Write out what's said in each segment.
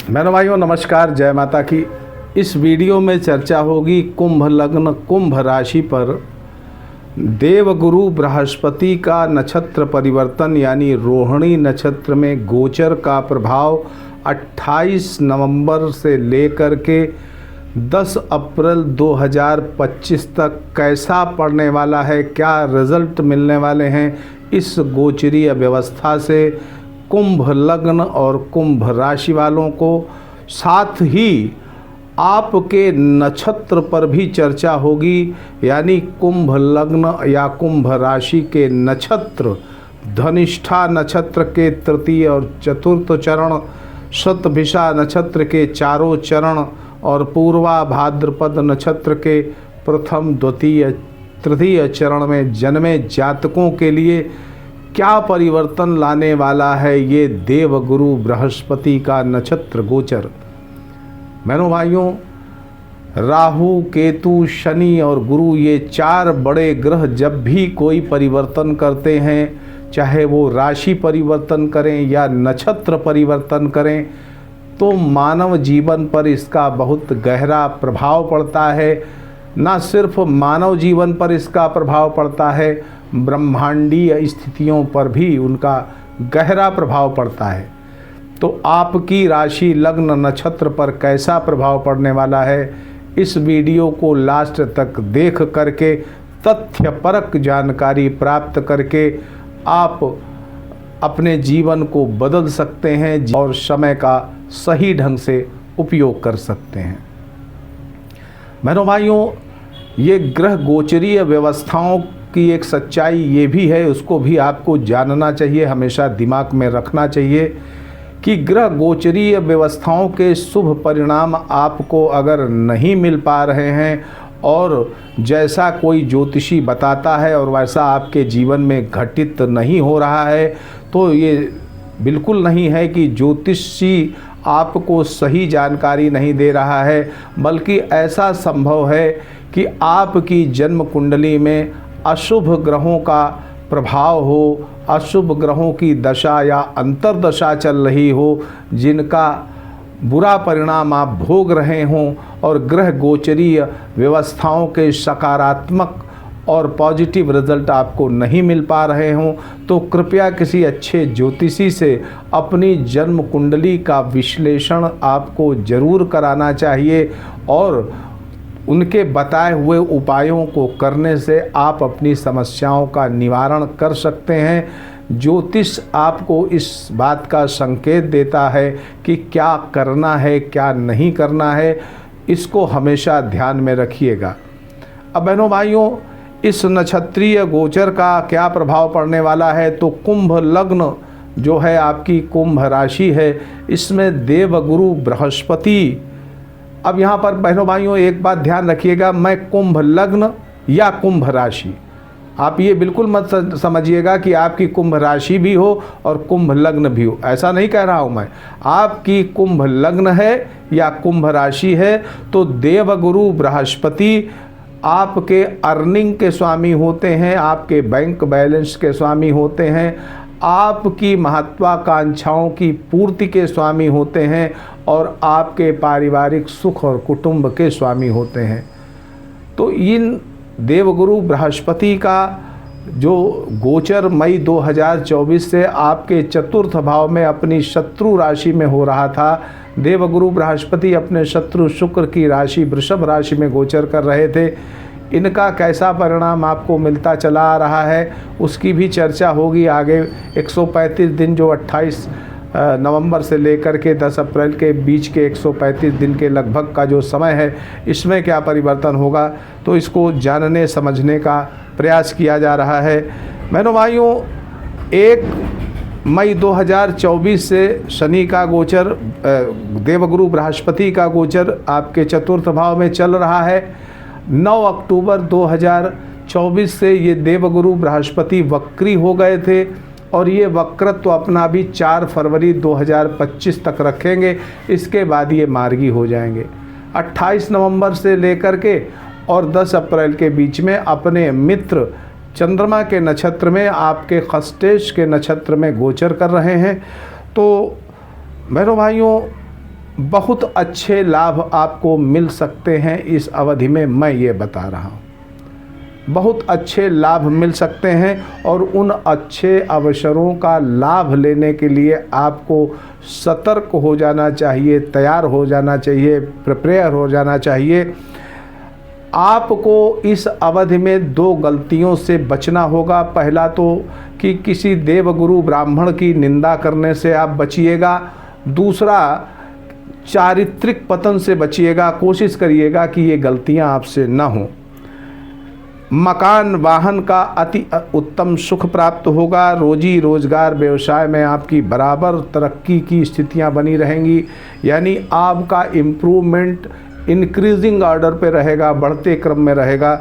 बहनों भाइयों नमस्कार, जय माता की। इस वीडियो में चर्चा होगी कुंभ लग्न कुंभ राशि पर देवगुरु बृहस्पति का नक्षत्र परिवर्तन यानी रोहिणी नक्षत्र में गोचर का प्रभाव 28 नवंबर से लेकर के 10 अप्रैल 2025 तक कैसा पड़ने वाला है, क्या रिजल्ट मिलने वाले हैं इस गोचरीय व्यवस्था से कुंभ लग्न और कुंभ राशि वालों को। साथ ही आपके नक्षत्र पर भी चर्चा होगी, यानी कुंभ लग्न या कुंभ राशि के नक्षत्र धनिष्ठा नक्षत्र के तृतीय और चतुर्थ चरण, शतभिषा नक्षत्र के चारों चरण और पूर्वा भाद्रपद नक्षत्र के प्रथम द्वितीय तृतीय चरण में जन्मे जातकों के लिए क्या परिवर्तन लाने वाला है ये देवगुरु बृहस्पति का नक्षत्र गोचर। बहनों भाइयों, राहु केतु शनि और गुरु ये चार बड़े ग्रह जब भी कोई परिवर्तन करते हैं, चाहे वो राशि परिवर्तन करें या नक्षत्र परिवर्तन करें, तो मानव जीवन पर इसका बहुत गहरा प्रभाव पड़ता है। न सिर्फ मानव जीवन पर इसका प्रभाव पड़ता है, ब्रह्मांडीय स्थितियों पर भी उनका गहरा प्रभाव पड़ता है। तो आपकी राशि लग्न नक्षत्र पर कैसा प्रभाव पड़ने वाला है, इस वीडियो को लास्ट तक देख करके तथ्यपरक जानकारी प्राप्त करके आप अपने जीवन को बदल सकते हैं और समय का सही ढंग से उपयोग कर सकते हैं। बहनों भाइयों, ये ग्रह गोचरीय व्यवस्थाओं की एक सच्चाई ये भी है, उसको भी आपको जानना चाहिए, हमेशा दिमाग में रखना चाहिए कि ग्रह गोचरीय व्यवस्थाओं के शुभ परिणाम आपको अगर नहीं मिल पा रहे हैं और जैसा कोई ज्योतिषी बताता है और वैसा आपके जीवन में घटित नहीं हो रहा है, तो ये बिल्कुल नहीं है कि ज्योतिषी आपको सही जानकारी नहीं दे रहा है, बल्कि ऐसा संभव है कि आपकी जन्म कुंडली में अशुभ ग्रहों का प्रभाव हो, अशुभ ग्रहों की दशा या अंतर्दशा चल रही हो, जिनका बुरा परिणाम आप भोग रहे हों और ग्रह गोचरीय व्यवस्थाओं के सकारात्मक और पॉजिटिव रिजल्ट आपको नहीं मिल पा रहे हों, तो कृपया किसी अच्छे ज्योतिषी से अपनी जन्म कुंडली का विश्लेषण आपको ज़रूर कराना चाहिए और उनके बताए हुए उपायों को करने से आप अपनी समस्याओं का निवारण कर सकते हैं। ज्योतिष आपको इस बात का संकेत देता है कि क्या करना है क्या नहीं करना है, इसको हमेशा ध्यान में रखिएगा। अब बहनों भाइयों, इस नक्षत्रीय गोचर का क्या प्रभाव पड़ने वाला है, तो कुंभ लग्न जो है आपकी कुंभ राशि है, इसमें देवगुरु बृहस्पति। अब यहाँ पर बहनों भाइयों एक बात ध्यान रखिएगा, मैं कुंभ लग्न या कुंभ राशि, आप ये बिल्कुल मत समझिएगा कि आपकी कुंभ राशि भी हो और कुंभ लग्न भी हो, ऐसा नहीं कह रहा हूँ मैं। आपकी कुंभ लग्न है या कुंभ राशि है तो देवगुरु बृहस्पति आपके अर्निंग के स्वामी होते हैं, आपके बैंक बैलेंस के स्वामी होते हैं, आपकी महत्वाकांक्षाओं की पूर्ति के स्वामी होते हैं और आपके पारिवारिक सुख और कुटुंब के स्वामी होते हैं। तो इन देवगुरु बृहस्पति का जो गोचर मई 2024 से आपके चतुर्थ भाव में अपनी शत्रु राशि में हो रहा था, देवगुरु बृहस्पति अपने शत्रु शुक्र की राशि वृषभ राशि में गोचर कर रहे थे। इनका कैसा परिणाम आपको मिलता चला आ रहा है उसकी भी चर्चा होगी आगे। 135 दिन जो 28 नवंबर से लेकर के 10 अप्रैल के बीच के 135 दिन के लगभग का जो समय है, इसमें क्या परिवर्तन होगा, तो इसको जानने समझने का प्रयास किया जा रहा है। बहनों भाइयों, 1 मई 2024 से शनि का गोचर, देवगुरु बृहस्पति का गोचर आपके चतुर्थ भाव में चल रहा है। 9 अक्टूबर 2024 से ये देवगुरु बृहस्पति वक्री हो गए थे और ये वक्रत्व अपना भी 4 फरवरी 2025 तक रखेंगे, इसके बाद ये मार्गी हो जाएंगे। 28 नवंबर से लेकर के और 10 अप्रैल के बीच में अपने मित्र चंद्रमा के नक्षत्र में, आपके खस्टेश के नक्षत्र में गोचर कर रहे हैं। तो बहनों भाइयों, बहुत अच्छे लाभ आपको मिल सकते हैं इस अवधि में, मैं ये बता रहा हूँ। बहुत अच्छे लाभ मिल सकते हैं और उन अच्छे अवसरों का लाभ लेने के लिए आपको सतर्क हो जाना चाहिए, तैयार हो जाना चाहिए, प्रिपेयर हो जाना चाहिए। आपको इस अवधि में 2 गलतियों से बचना होगा। पहला तो कि किसी देवगुरु ब्राह्मण की निंदा करने से आप बचिएगा। दूसरा, चारित्रिक पतन से बचिएगा। कोशिश करिएगा कि ये गलतियां आपसे न हों। मकान वाहन का अति उत्तम सुख प्राप्त होगा। रोजी रोजगार व्यवसाय में आपकी बराबर तरक्की की स्थितियां बनी रहेंगी, यानी आपका इम्प्रूवमेंट इंक्रीजिंग ऑर्डर पे रहेगा, बढ़ते क्रम में रहेगा।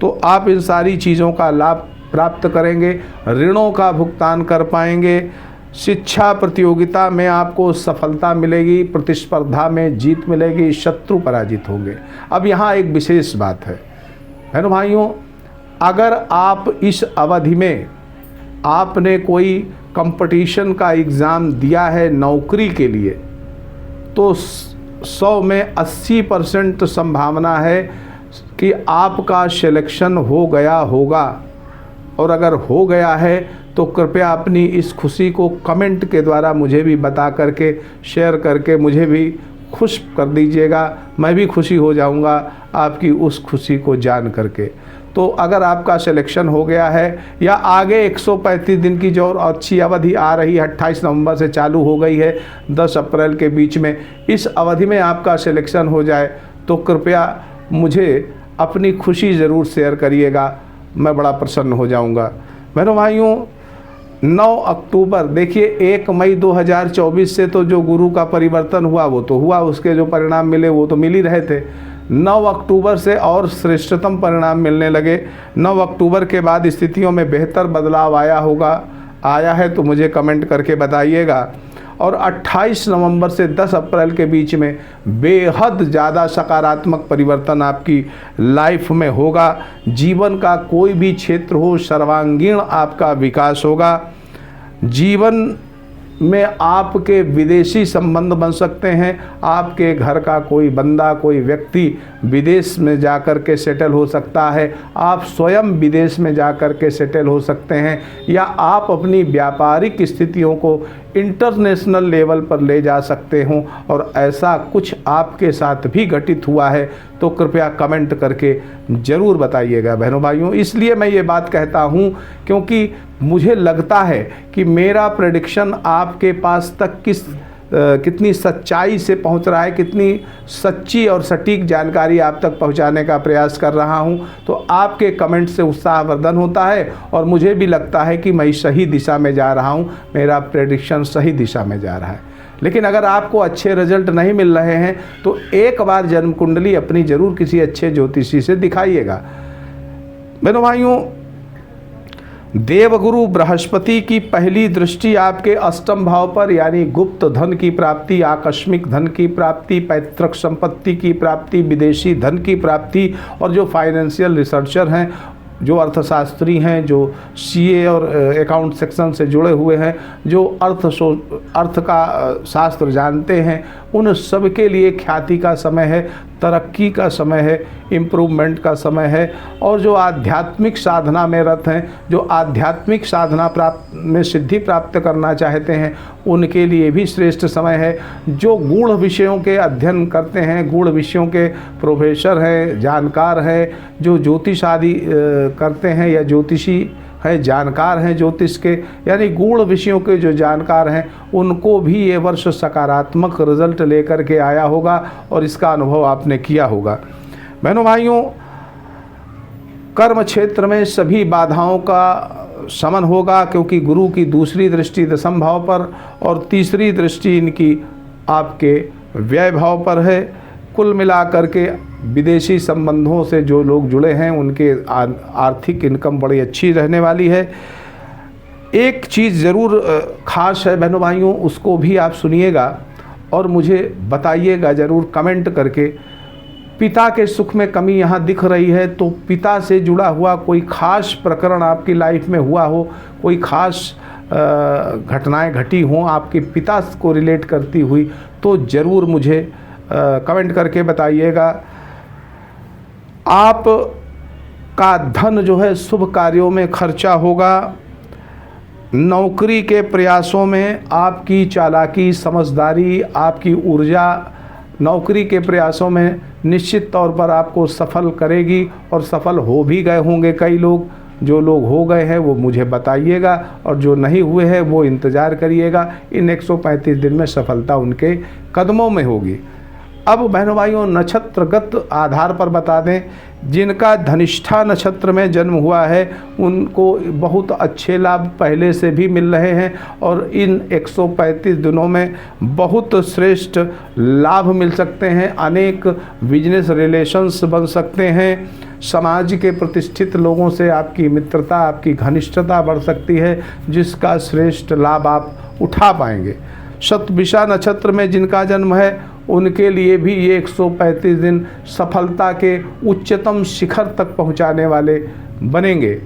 तो आप इन सारी चीज़ों का लाभ प्राप्त करेंगे, ऋणों का भुगतान कर पाएंगे, शिक्षा प्रतियोगिता में आपको सफलता मिलेगी, प्रतिस्पर्धा में जीत मिलेगी, शत्रु पराजित होंगे। अब यहाँ एक विशेष बात है ना भाइयों, अगर आप इस अवधि में आपने कोई कंपटीशन का एग्ज़ाम दिया है नौकरी के लिए, तो 100 में 80% संभावना है कि आपका सिलेक्शन हो गया होगा। और अगर हो गया है तो कृपया अपनी इस खुशी को कमेंट के द्वारा मुझे भी बता करके, शेयर करके मुझे भी खुश कर दीजिएगा। मैं भी खुशी हो जाऊंगा आपकी उस खुशी को जान करके। तो अगर आपका सिलेक्शन हो गया है या आगे 135 दिन की जो अच्छी अवधि आ रही है, 28 नवंबर से चालू हो गई है, 10 अप्रैल के बीच में, इस अवधि में आपका सिलेक्शन हो जाए तो कृपया मुझे अपनी खुशी ज़रूर शेयर करिएगा, मैं बड़ा प्रसन्न हो जाऊंगा। बहनों भाइयों, 9 अक्टूबर, देखिए 1 मई 2024 से तो जो गुरु का परिवर्तन हुआ वो तो हुआ, उसके जो परिणाम मिले वो तो मिल ही रहे थे। 9 अक्टूबर से और श्रेष्ठतम परिणाम मिलने लगे। 9 अक्टूबर के बाद स्थितियों में बेहतर बदलाव आया है तो मुझे कमेंट करके बताइएगा। और 28 नवंबर से 10 अप्रैल के बीच में बेहद ज़्यादा सकारात्मक परिवर्तन आपकी लाइफ में होगा। जीवन का कोई भी क्षेत्र हो, सर्वांगीण आपका विकास होगा। जीवन में आपके विदेशी संबंध बन सकते हैं। आपके घर का कोई बंदा, कोई व्यक्ति विदेश में जाकर के सेटल हो सकता है। आप स्वयं विदेश में जाकर के सेटल हो सकते हैं, या आप अपनी व्यापारिक स्थितियों को इंटरनेशनल लेवल पर ले जा सकते हों और ऐसा कुछ आपके साथ भी घटित हुआ है तो कृपया कमेंट करके ज़रूर बताइएगा बहनों भाइयों। इसलिए मैं ये बात कहता हूँ क्योंकि मुझे लगता है कि मेरा प्रेडिक्शन आपके पास तक कितनी सच्चाई से पहुंच रहा है, कितनी सच्ची और सटीक जानकारी आप तक पहुंचाने का प्रयास कर रहा हूं, तो आपके कमेंट से उत्साहवर्धन होता है और मुझे भी लगता है कि मैं सही दिशा में जा रहा हूं, मेरा प्रेडिक्शन सही दिशा में जा रहा है। लेकिन अगर आपको अच्छे रिजल्ट नहीं मिल रहे हैं तो एक बार जन्म कुंडली अपनी जरूर किसी अच्छे ज्योतिषी से दिखाइएगा। बहनों भाइयों, देवगुरु बृहस्पति की पहली दृष्टि आपके अष्टम भाव पर, यानी गुप्त धन की प्राप्ति, आकस्मिक धन की प्राप्ति, पैतृक संपत्ति की प्राप्ति, विदेशी धन की प्राप्ति, और जो फाइनेंशियल रिसर्चर हैं, जो अर्थशास्त्री हैं, जो सीए और अकाउंट सेक्शन से जुड़े हुए हैं, जो अर्थ का शास्त्र जानते हैं, उन सब के लिए ख्याति का समय है, तरक्की का समय है, इम्प्रूवमेंट का समय है। और जो आध्यात्मिक साधना में रत हैं, जो आध्यात्मिक साधना में सिद्धि प्राप्त करना चाहते हैं, उनके लिए भी श्रेष्ठ समय है। जो गूढ़ विषयों के अध्ययन करते हैं, गूढ़ विषयों के प्रोफेसर हैं, जानकार हैं, जो ज्योतिष आदि करते हैं या ज्योतिषी है, जानकार हैं ज्योतिष के, यानी गूढ़ विषयों के जो जानकार हैं, उनको भी ये वर्ष सकारात्मक रिजल्ट लेकर के आया होगा और इसका अनुभव आपने किया होगा। बहनों भाइयों, कर्म क्षेत्र में सभी बाधाओं का शमन होगा क्योंकि गुरु की दूसरी दृष्टि दशम भाव पर और तीसरी दृष्टि इनकी आपके व्यय भाव पर है। कुल मिलाकर के विदेशी संबंधों से जो लोग जुड़े हैं उनके आर्थिक इनकम बड़ी अच्छी रहने वाली है। एक चीज़ ज़रूर खास है बहनों भाइयों, उसको भी आप सुनिएगा और मुझे बताइएगा ज़रूर कमेंट करके। पिता के सुख में कमी यहाँ दिख रही है, तो पिता से जुड़ा हुआ कोई खास प्रकरण आपकी लाइफ में हुआ हो, कोई खास घटनाएं घटी हों आपके पिता को रिलेट करती हुई, तो ज़रूर मुझे कमेंट करके बताइएगा। आप का धन जो है शुभ कार्यों में खर्चा होगा। नौकरी के प्रयासों में आपकी चालाकी, समझदारी, आपकी ऊर्जा नौकरी के प्रयासों में निश्चित तौर पर आपको सफल करेगी और सफल हो भी गए होंगे कई लोग। जो लोग हो गए हैं वो मुझे बताइएगा और जो नहीं हुए हैं वो इंतज़ार करिएगा। इन 135 दिन में सफलता उनके कदमों में होगी। अब बहनों भाइयों, नक्षत्रगत आधार पर बता दें, जिनका धनिष्ठा नक्षत्र में जन्म हुआ है उनको बहुत अच्छे लाभ पहले से भी मिल रहे हैं और इन 135 दिनों में बहुत श्रेष्ठ लाभ मिल सकते हैं। अनेक बिजनेस रिलेशंस बन सकते हैं। समाज के प्रतिष्ठित लोगों से आपकी मित्रता, आपकी घनिष्ठता बढ़ सकती है, जिसका श्रेष्ठ लाभ आप उठा पाएंगे। शतभिषा नक्षत्र में जिनका जन्म है उनके लिए भी ये 135 दिन सफलता के उच्चतम शिखर तक पहुंचाने वाले बनेंगे।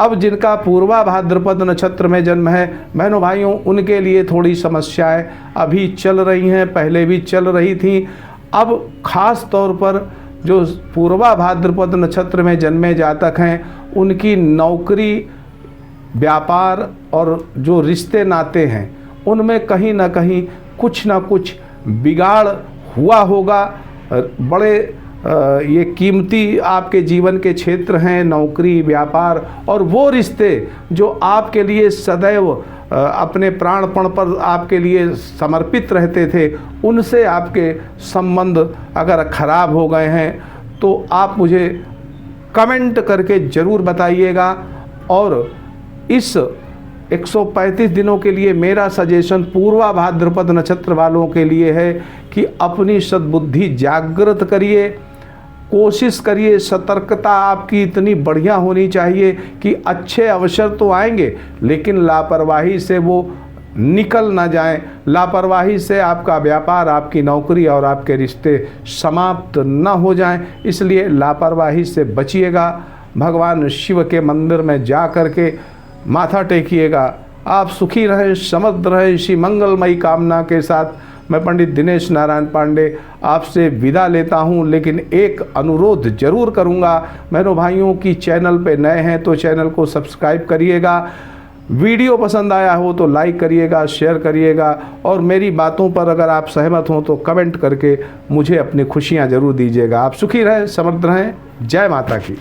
अब जिनका पूर्वा भाद्रपद नक्षत्र में जन्म है बहनों भाइयों, उनके लिए थोड़ी समस्याएं अभी चल रही हैं, पहले भी चल रही थी। अब खास तौर पर जो पूर्वा भाद्रपद नक्षत्र में जन्मे जातक हैं उनकी नौकरी, व्यापार और जो रिश्ते नाते हैं उनमें कहीं ना कहीं कुछ ना कुछ बिगाड़ हुआ होगा। बड़े ये कीमती आपके जीवन के क्षेत्र हैं, नौकरी, व्यापार और वो रिश्ते जो आपके लिए सदैव अपने प्राणपण पर आपके लिए समर्पित रहते थे, उनसे आपके संबंध अगर खराब हो गए हैं तो आप मुझे कमेंट करके ज़रूर बताइएगा। और इस 135 दिनों के लिए मेरा सजेशन पूर्वा भाद्रपद नक्षत्र वालों के लिए है कि अपनी सद्बुद्धि जागृत करिए, कोशिश करिए। सतर्कता आपकी इतनी बढ़िया होनी चाहिए कि अच्छे अवसर तो आएंगे लेकिन लापरवाही से वो निकल ना जाएं। लापरवाही से आपका व्यापार, आपकी नौकरी और आपके रिश्ते समाप्त न हो जाएं, इसलिए लापरवाही से बचिएगा। भगवान शिव के मंदिर में जा कर के माथा टेकिएगा। आप सुखी रहें, समृद्ध रहें। इसी मंगलमयी कामना के साथ मैं पंडित दिनेश नारायण पांडे आपसे विदा लेता हूं, लेकिन एक अनुरोध जरूर करूंगा बहनों भाइयों की, चैनल पे नए हैं तो चैनल को सब्सक्राइब करिएगा। वीडियो पसंद आया हो तो लाइक करिएगा, शेयर करिएगा और मेरी बातों पर अगर आप सहमत हों तो कमेंट करके मुझे अपनी खुशियां जरूर दीजिएगा। आप सुखी रहें, समृद्ध रहें। जय माता की।